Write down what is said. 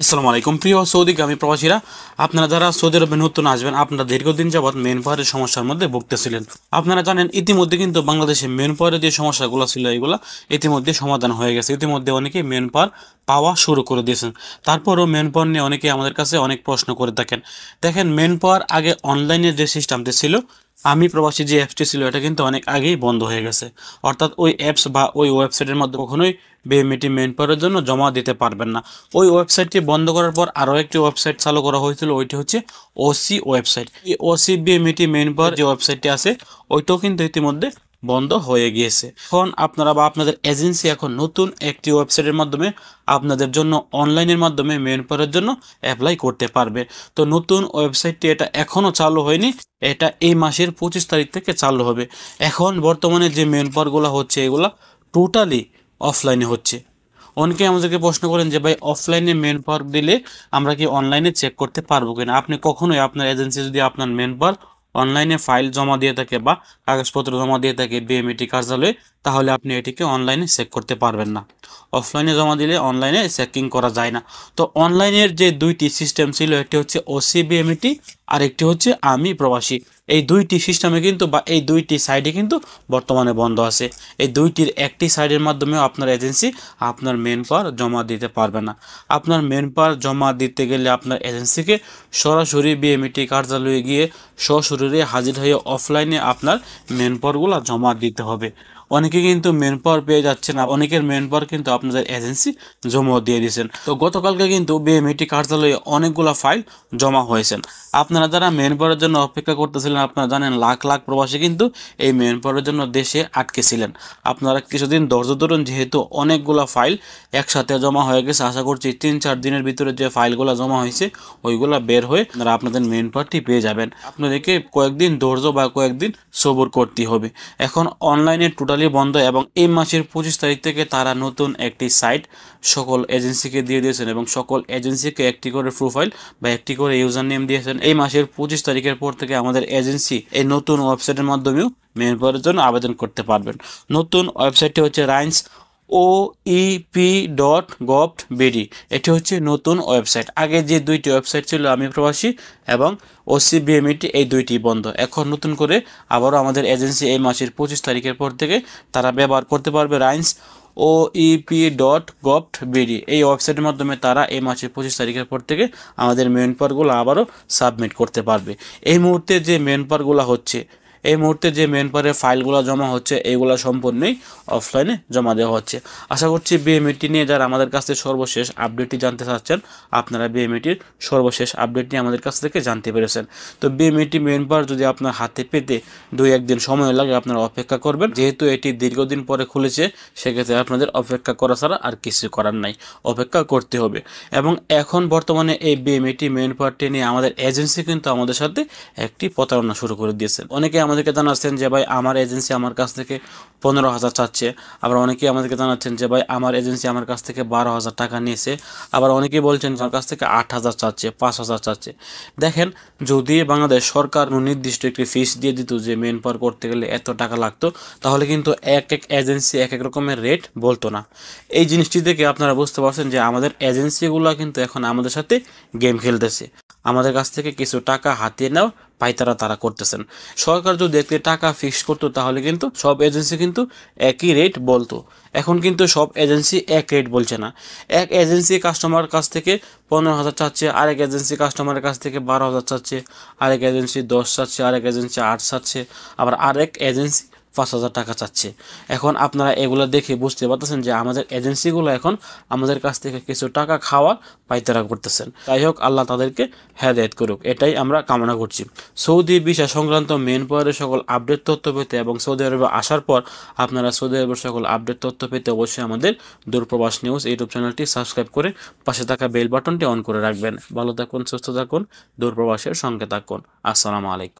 আসসালামু আলাইকুম প্রিয় সৌদিগামী প্রবাসীরা, আপনারা যারা সৌদি আরবে নতুন আসবেন, আপনারা দীর্ঘদিন যাবৎ মেন পাওয়ারের সমস্যার মধ্যে ভুগতেছিলেন। আপনারা জানেন ইতিমধ্যে কিন্তু বাংলাদেশে মেন পাওয়ারের যে সমস্যাগুলো ছিল এগুলো ইতিমধ্যে সমাধান হয়ে গেছে। ইতিমধ্যে অনেকে মেন পাওয়ার পাওয়া শুরু করে দিয়েছেন। তারপরও মেন পাওয়ার নিয়ে অনেকে আমাদের কাছে অনেক প্রশ্ন করে থাকেন। দেখেন, মেন পাওয়ার আগে অনলাইনের যে সিস্টেমটি ছিল, আমি প্রবাসী যে অ্যাপসটি ছিল, এটা কিন্তু অনেক আগেই বন্ধ হয়ে গেছে। অর্থাৎ ওই অ্যাপস বা ওই ওয়েবসাইটের মধ্যে কখনোই বিএমইটি মেন পাওয়ারের জন্য জমা দিতে পারবেন না। ওই ওয়েবসাইটটি বন্ধ করার পর আরও একটি ওয়েবসাইট চালু করা হয়েছিল, ওইটি হচ্ছে ওসি ওয়েবসাইট। এই ওসি বিএমইটি মেন পাওয়ার যে ওয়েবসাইটটি আছে, ওইটাও কিন্তু ইতিমধ্যে বন্ধ হয়ে গিয়েছে। এখন আপনারা বা আপনাদের এজেন্সি এখন নতুন একটি ওয়েবসাইটের মাধ্যমে আপনাদের জন্য অনলাইনের মাধ্যমে মেন পাওয়ারের জন্য অ্যাপ্লাই করতে পারবে। তো নতুন ওয়েবসাইটটি এটা এখনও চালু হয়নি, এটা এই মাসের 25 তারিখ থেকে চালু হবে। এখন বর্তমানে যে মেন পাওয়ারগুলো হচ্ছে এগুলা টোটালি অফলাইনে হচ্ছে। অনেকে আমাদেরকে প্রশ্ন করেন যে ভাই, অফলাইনে মেন পাওয়ার দিলে আমরা কি অনলাইনে চেক করতে পারবো কিনা? আপনি কখনোই আপনার এজেন্সি যদি আপনার মেন পাওয়ার অনলাইনে ফাইল জমা দিয়ে থাকে বা কাগজপত্র জমা দিয়ে থাকে বিএমইটি কার্যালয়ে, তাহলে আপনি এটিকে অনলাইনে চেক করতে পারবেন না। অফলাইনে জমা দিলে অনলাইনে চেকিং করা যায় না। তো অনলাইনের যে দুইটি সিস্টেম ছিল, একটি হচ্ছে ওসি বিএমইটি আর একটি হচ্ছে আমি প্রবাসী। এই দুইটি সিস্টেমে কিন্তু বা এই দুইটি সাইডে কিন্তু বর্তমানে বন্ধ আছে। এই দুইটির একটি সাইডের মাধ্যমে আপনার এজেন্সি আপনার মেন পাওয়ার জমা দিতে পারবে না। আপনার মেন পাওয়ার জমা দিতে গেলে আপনার এজেন্সিকে সরাসরি বিএমইটি কার্যালয়ে গিয়ে সশরীরে হাজির হয়ে অফলাইনে আপনার মেন পাওয়ারগুলো জমা দিতে হবে। অনেকে কিন্তু মেন পাওয়ার পেয়ে যাচ্ছে না, অনেকের মেন পাওয়ার কিন্তু আপনাদের এজেন্সি জমা দিয়ে দিয়েছেন। তো গতকালকে কিন্তু বিএমইটি কার্যালয়ে অনেকগুলো ফাইল জমা হয়েছেন। আপনারা যারা মেন পাওয়ারের জন্য অপেক্ষা করতেছিলেন, আপনারা জানেন লাখ লাখ প্রবাসী কিন্তু এই মেন পাওয়ারের জন্য দেশে আটকে ছিলেন। আপনারা কিছুদিন ধৈর্য ধরুন, যেহেতু অনেকগুলো ফাইল একসাথে জমা হয়ে গেছে। আশা করছি 3-4 দিনের ভিতরে যে ফাইলগুলো জমা হয়েছে ওইগুলো বের হয়ে আপনারা আপনাদের মেন পাওয়ারটি পেয়ে যাবেন। আপনাদেরকে কয়েকদিন ধৈর্য বা কয়েকদিন সবর করতে হবে। এখন অনলাইনে টোটালি বন্ধ এবং এই মাসের 25 তারিখ থেকে তারা নতুন একটি সাইট সকল এজেন্সিকে দিয়ে দিয়েছেন এবং সকল এজেন্সিকে একটি করে প্রোফাইল বা একটি করে ইউজার নেম দিয়েছেন। এই মাসের 25 তারিখের পর থেকে আমাদের এজেন্সি এই নতুন ওয়েবসাইটের মাধ্যমেও মেন পাওয়ারের জন্য আবেদন করতে পারবেন। নতুন ওয়েবসাইটটি হচ্ছে RAINSOEP.gov.bd। এটি হচ্ছে নতুন ওয়েবসাইট। আগে যে দুইটি ওয়েবসাইট ছিল আমি প্রবাসী এবং ওসি বিএমইটি, এই দুইটি বন্ধ। এখন নতুন করে আবারও আমাদের এজেন্সি এই মাসের 25 তারিখের পর থেকে তারা ব্যবহার করতে পারবে RAINSOEP.gov.bd। এই ওয়েবসাইটের মাধ্যমে তারা এই মাসের 25 তারিখের পর থেকে আমাদের মেন পাওয়ারগুলো আবারও সাবমিট করতে পারবে। এই মুহূর্তে যে মেন পাওয়ারগুলো হচ্ছে, এই মুহূর্তে যে মেন পাওয়ারের ফাইলগুলো জমা হচ্ছে, এইগুলো সম্পূর্ণই অফলাইনে জমা দেওয়া হচ্ছে। আশা করছি বিএমইটি নিয়ে যারা আমাদের কাছে সর্বশেষ আপডেটটি জানতে চাচ্ছেন, আপনারা বিএমইটির সর্বশেষ আপডেটটি আমাদের কাছ থেকে জানতে পেরেছেন। তো বিএমইটি মেন পাওয়ার যদি আপনার হাতে পেতে 2-1 দিন সময় লাগে, আপনারা অপেক্ষা করবেন। যেহেতু এটি দীর্ঘদিন পরে খুলেছে, সেক্ষেত্রে আপনাদের অপেক্ষা করা ছাড়া আর কিছু করার নাই, অপেক্ষা করতে হবে। এবং এখন বর্তমানে এই বিএমইটি মেন পাওয়ারটি নিয়ে আমাদের এজেন্সি কিন্তু আমাদের সাথে একটি প্রতারণা শুরু করে দিয়েছে। অনেকে আমাদেরকে জানাচ্ছেন যে ভাই, আমার এজেন্সি আমার কাছ থেকে 15,000 চাচ্ছে। আবার অনেকেই আমাদেরকে জানাচ্ছেন যে ভাই, আমার এজেন্সি আমার কাছ থেকে 12,000 টাকা নিয়েছে। আবার অনেকেই বলছেন আমার কাছ থেকে 8,000 চাচ্ছে, 5,000 চাচ্ছে। দেখেন, যদি বাংলাদেশ সরকার নির্দিষ্ট একটি ফিস দিয়ে দিত যে মেন পাওয়ার করতে গেলে এত টাকা লাগতো, তাহলে কিন্তু এক এক এজেন্সি এক এক রকমের রেট বলতো না। এই জিনিসটি থেকে আপনারা বুঝতে পারছেন যে আমাদের এজেন্সিগুলো কিন্তু এখন আমাদের সাথে গেম খেলতেছে। আমাদের কাছ থেকে কিছু টাকা হাতিয়ে নেওয়া তারা করতেছেন। সরকার যদি একটি টাকা ফিক্স করতো, তাহলে কিন্তু সব এজেন্সি কিন্তু একই রেট বলতো। এখন কিন্তু সব এজেন্সি এক রেট বলছে না। এক এজেন্সি কাস্টমার কাছ থেকে 15,000 চাচ্ছে, আরেক এজেন্সি কাস্টমারের কাছ থেকে 12,000 চাচ্ছে, আরেক এজেন্সি 10 চাচ্ছে, আরেক এজেন্সি 8 চাচ্ছে, আবার আরেক এজেন্সি 5,000 টাকা চাচ্ছে। এখন আপনারা এগুলো দেখে বুঝতে পারতেছেন যে আমাদের এজেন্সিগুলো এখন আমাদের কাছ থেকে কিছু টাকা খাওয়ার পাইতারা করতেছেন। যাই হোক, আল্লাহ তাদেরকে হেদায়েত করুক, এটাই আমরা কামনা করছি। সৌদি ভিসা সংক্রান্ত মেন পাওয়ারের সকল আপডেট তথ্য পেতে এবং সৌদি আরবে আসার পর আপনারা সৌদি আরবের সকল আপডেট তথ্য পেতে অবশ্যই আমাদের দূরপ্রবাস নিউজ ইউটিউব চ্যানেলটি সাবস্ক্রাইব করে পাশে থাকা বেল বাটনটি অন করে রাখবেন। ভালো থাকুন, সুস্থ থাকুন, দূরপ্রবাসের সঙ্গে থাকুন। আসসালামু আলাইকুম।